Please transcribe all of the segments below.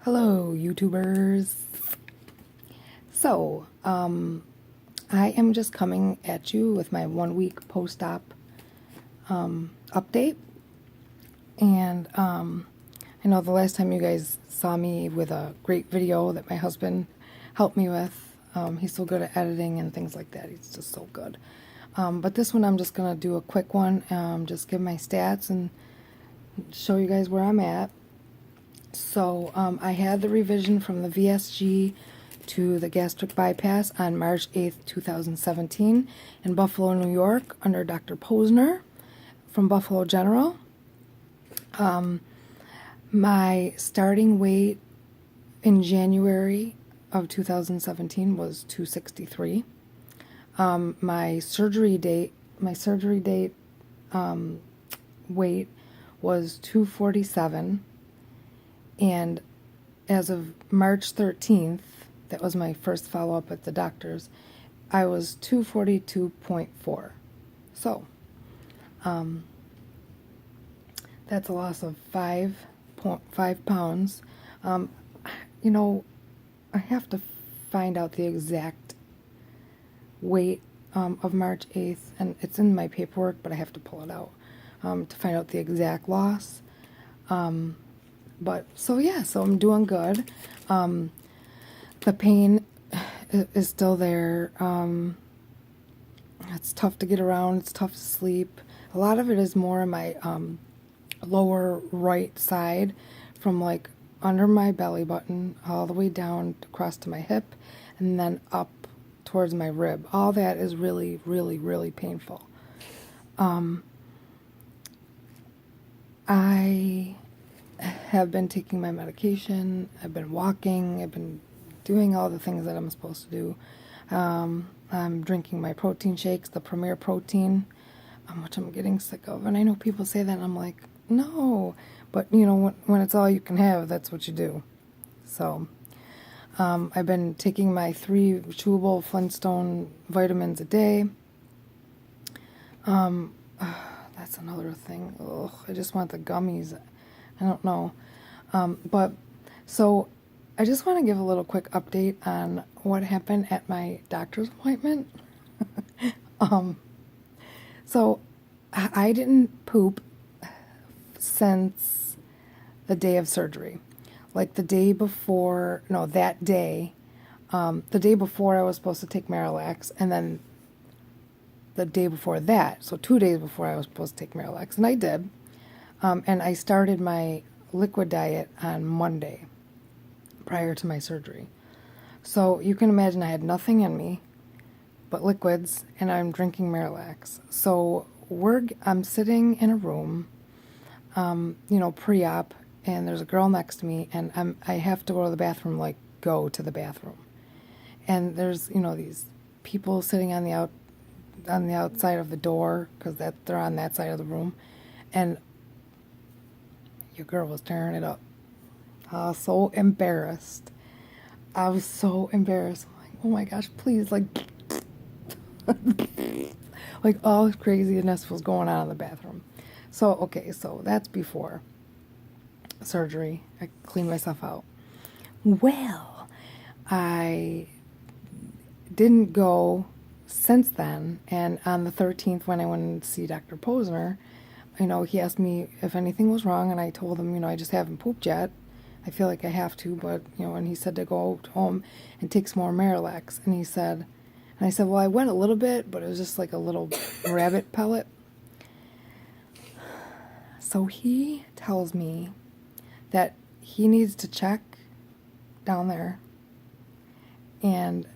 Hello, YouTubers. So, I am just coming at you with my 1 week post-op update. And I know the last time you guys saw me with a great video that my husband helped me with. He's so good at editing and things like that. He's just so good. But this one I'm just going to do a quick one, just give my stats and show you guys where I'm at. So I had the revision from the VSG to the gastric bypass on March 8th, 2017 in Buffalo, New York under Dr. Posner from Buffalo General. My starting weight in January of 2017 was 263. My surgery date weight was 247. And as of March 13th, that was my first follow-up at the doctor's, I was 242.4. So, that's a loss of 5.5 pounds. You know, I have to find out the exact weight of March 8th, and it's in my paperwork, but I have to pull it out to find out the exact loss. But so I'm doing good. The pain is still there. It's tough to get around. It's tough to sleep. A lot of it is more on my lower right side, from like under my belly button all the way down across to my hip, and then up towards my rib. All that is really, really, really painful. I have been taking my medication. I've been walking. I've been doing all the things that I'm supposed to do. I'm drinking my protein shakes, the Premier Protein, which I'm getting sick of. And I know people say that, and I'm like, no. But, you know, when it's all you can have, that's what you do. So, I've been taking my 3 chewable Flintstone vitamins a day. That's another thing. Ugh, I just want the gummies. I don't know. But so I just want to give a little quick update on what happened at my doctor's appointment. So I didn't poop since the day of surgery. Like the day before, no, that day, the day before I was supposed to take Marilax, and then the day before that, so 2 days before I was supposed to take Marilax, and I did. And I started my liquid diet on Monday, prior to my surgery. So you can imagine I had nothing in me but liquids, and I'm drinking Marilax. So I'm sitting in a room, pre-op, and there's a girl next to me, and I have to go to the bathroom, like go to the bathroom. And there's, these people sitting on the outside of the door, because they're on that side of the room, and your girl was tearing it up. I was so embarrassed. I was so embarrassed. I'm like, oh my gosh, please, like all craziness was going on in the bathroom. So that's before surgery. I cleaned myself out. Well, I didn't go since then, and on the 13th, when I went to see Dr. Posner, he asked me if anything was wrong, and I told him, I just haven't pooped yet. I feel like I have to, but, and he said to go home and take some more Marilax. And I said, well, I went a little bit, but it was just like a little rabbit pellet. So he tells me that he needs to check down there, and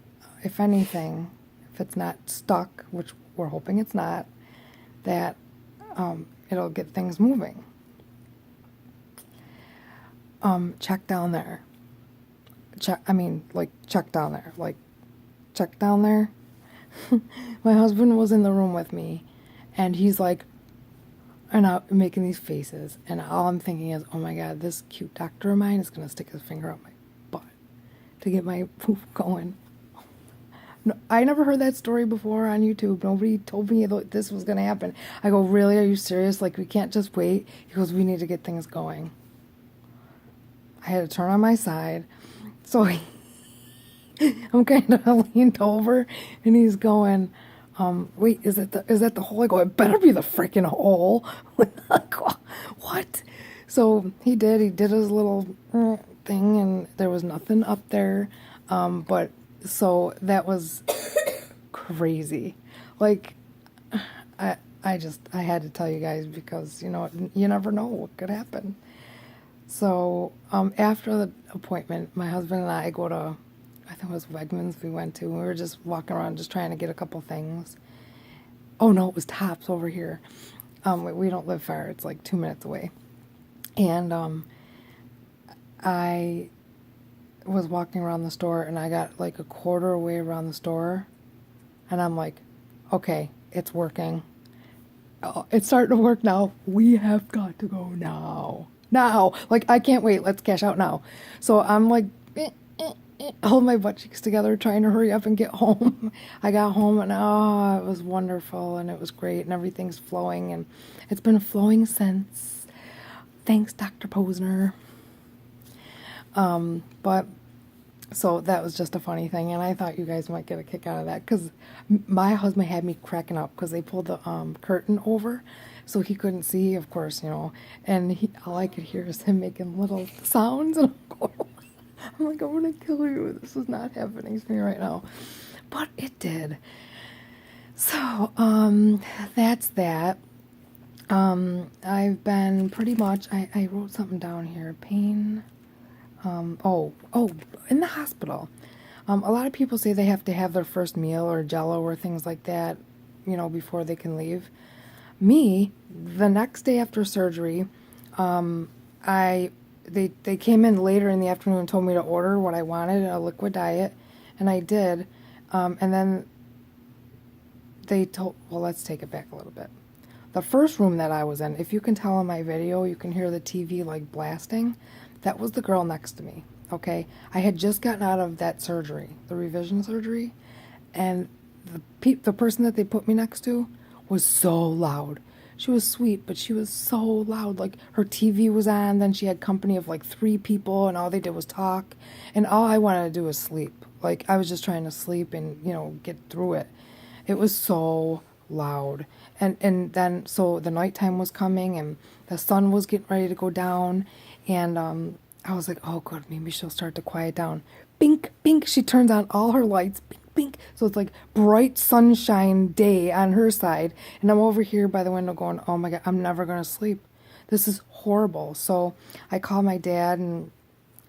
if anything, if it's not stuck, which we're hoping it's not, that it'll get things moving. Check down there. Check down there. Like, check down there. My husband was in the room with me, and he's like, and I'm making these faces, and all I'm thinking is, oh my God, this cute doctor of mine is going to stick his finger up my butt to get my poop going. No, I never heard that story before on YouTube. Nobody told me that this was going to happen. I go, really? Are you serious? Like, we can't just wait? He goes, we need to get things going. I had to turn on my side. So I'm kind of leaned over, and he's going, wait, is that the hole? I go, it better be the freaking hole. Like, what? So he did his little thing, and there was nothing up there. But so that was crazy. Like, I had to tell you guys because, you know, you never know what could happen. So, after the appointment, my husband and I go to, I think it was Wegmans we went to. We were just walking around just trying to get a couple things. Oh no, it was Tops over here. We don't live far. It's like 2 minutes away. And I was walking around the store, and I got like a quarter way around the store, and I'm like, okay, it's working. Oh, it's starting to work now. We have got to go now. Now. Like, I can't wait. Let's cash out now. So I'm like, hold my butt cheeks together, trying to hurry up and get home. I got home, and it was wonderful, and it was great, and everything's flowing, and it's been flowing since. Thanks, Dr. Posner. But so that was just a funny thing, and I thought you guys might get a kick out of that, because my husband had me cracking up because they pulled the curtain over so he couldn't see, of course, you know, and all I could hear is him making little sounds, and I'm like, I'm gonna kill you. This is not happening to me right now. But it did. So, that's that. I've been pretty much, I wrote something down here. Pain. In the hospital. A lot of people say they have to have their first meal or Jello or things like that, you know, before they can leave. Me, the next day after surgery, they came in later in the afternoon and told me to order what I wanted, a liquid diet, and I did. And then they told, well, let's take it back a little bit. The first room that I was in, if you can tell in my video, you can hear the TV like blasting. That was the girl next to me, okay? I had just gotten out of that surgery, the revision surgery, and the person that they put me next to was so loud. She was sweet, but she was so loud. Like, her TV was on, then she had company of like 3 people, and all they did was talk, and all I wanted to do was sleep. Like, I was just trying to sleep and, you know, get through it. It was so loud. And then, so the nighttime was coming, and the sun was getting ready to go down, and I was like, oh, good, maybe she'll start to quiet down. Bink, bink, she turns on all her lights. Bink, bink. So it's like bright sunshine day on her side. And I'm over here by the window going, oh my God, I'm never going to sleep. This is horrible. So I called my dad, and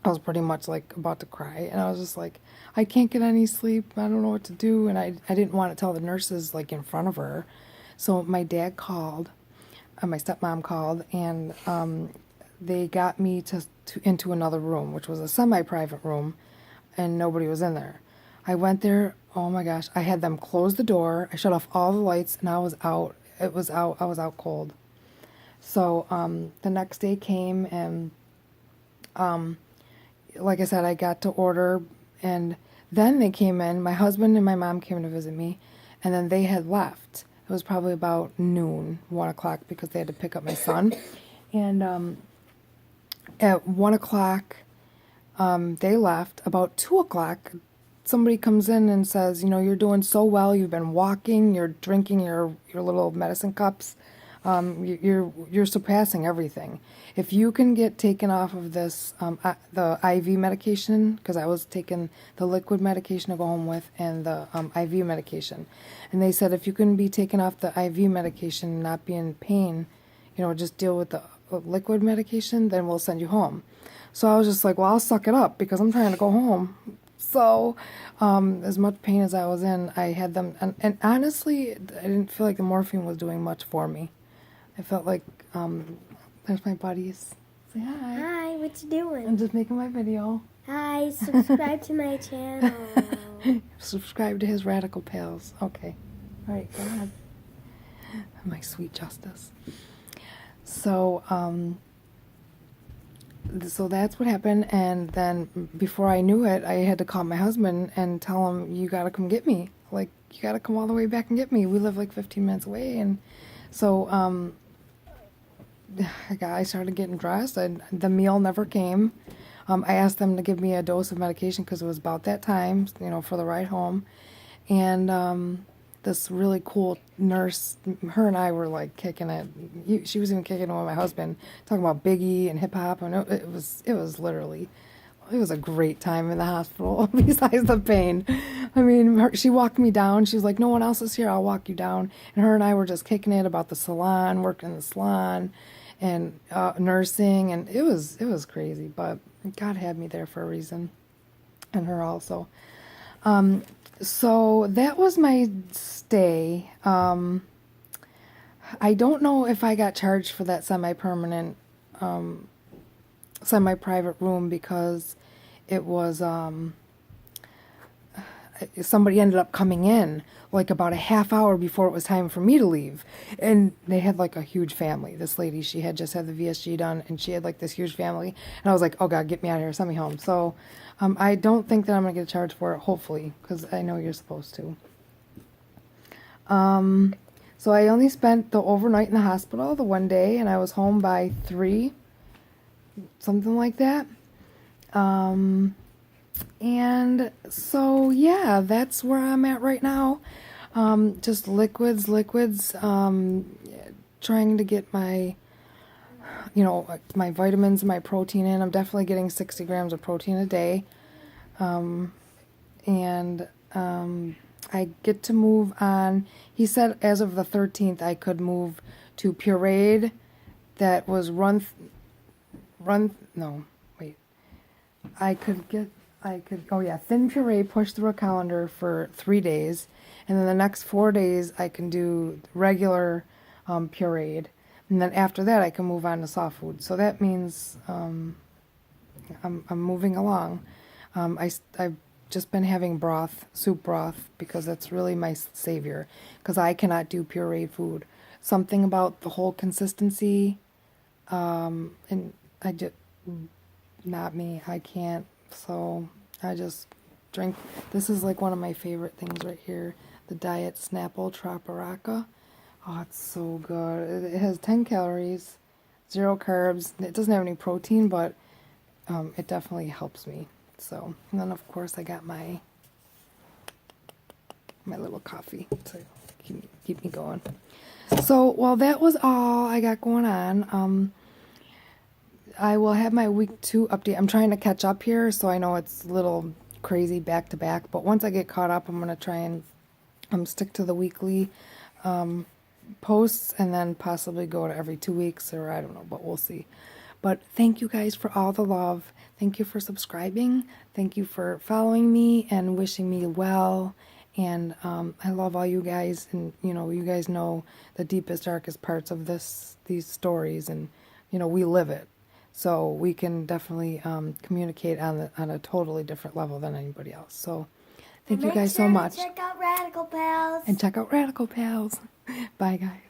I was pretty much like about to cry. And I was just like, I can't get any sleep. I don't know what to do. And I didn't want to tell the nurses like in front of her. So my dad called, my stepmom called, and they got me into another room, which was a semi-private room, and nobody was in there. I went there. Oh my gosh. I had them close the door. I shut off all the lights, and I was out. I was out cold. So the next day came, and like I said, I got to order, and then they came in. My husband and my mom came to visit me, and then they had left. It was probably about noon, 1 o'clock, because they had to pick up my son. And at 1 o'clock, they left. About 2 o'clock, somebody comes in and says, you know, you're doing so well. You've been walking. You're drinking your little medicine cups. You're surpassing everything. If you can get taken off of this, the IV medication, because I was taking the liquid medication to go home with and the IV medication, and they said if you can be taken off the IV medication and not be in pain, you know, just deal with the liquid medication, then we'll send you home. So I was just like, well, I'll suck it up because I'm trying to go home. So as much pain as I was in, I had them, and honestly, I didn't feel like the morphine was doing much for me. I felt like, there's my buddies. Say hi. Hi, what you doing? I'm just making my video. Hi, subscribe to my channel. Subscribe to his Radical Pals. Okay. All right, go ahead. My sweet Justice. So, so that's what happened, and then before I knew it, I had to call my husband and tell him, you gotta come get me. Like, you gotta come all the way back and get me. We live like 15 minutes away, and so, I started getting dressed, and the meal never came. I asked them to give me a dose of medication because it was about that time, for the ride home. And this really cool nurse, her and I were like kicking it. She was even kicking it with my husband, talking about Biggie and hip hop, and it was literally, it was a great time in the hospital. Besides the pain, I mean, she walked me down. She was like, "No one else is here. I'll walk you down." And her and I were just kicking it about the salon, working in the salon, and nursing, and it was crazy. But God had me there for a reason, and her also. So that was my stay. I don't know if I got charged for that semi-permanent, semi-private room because it was, somebody ended up coming in like about a half hour before it was time for me to leave. And they had like a huge family. This lady, she had just had the VSG done and she had like this huge family. And I was like, oh God, get me out of here, send me home. So I don't think that I'm going to get charged for it, hopefully, because I know you're supposed to. So I only spent the overnight in the hospital, the one day, and I was home by 3, something like that. And so, yeah, that's where I'm at right now. Just liquids, trying to get my, my vitamins, my protein in. I'm definitely getting 60 grams of protein a day. I get to move on. He said as of the 13th, I could move to pureed that was thin puree pushed through a colander for 3 days, and then the next 4 days I can do regular pureed, and then after that I can move on to soft food. So that means I'm moving along. I've just been having soup broth, because that's really my savior, because I cannot do pureed food. Something about the whole consistency, and I just, not me, I can't. So I just drink. This is like one of my favorite things right here, the Diet Snapple Troparaca. Oh, it's so good. It has 10 calories, 0 carbs. It doesn't have any protein, but it definitely helps me. So, and then of course I got my little coffee to keep me going. So, well, that was all I got going on. I will have my week 2 update. I'm trying to catch up here, so I know it's a little crazy back to back, but once I get caught up, I'm going to try and stick to the weekly posts, and then possibly go to every 2 weeks, or I don't know, but we'll see. But thank you guys for all the love. Thank you for subscribing. Thank you for following me and wishing me well. And I love all you guys. And, you guys know the deepest, darkest parts of these stories. And, we live it. So we can definitely communicate on a totally different level than anybody else. So thank you guys so much. Check out Radical Pals. And check out Radical Pals. Bye, guys.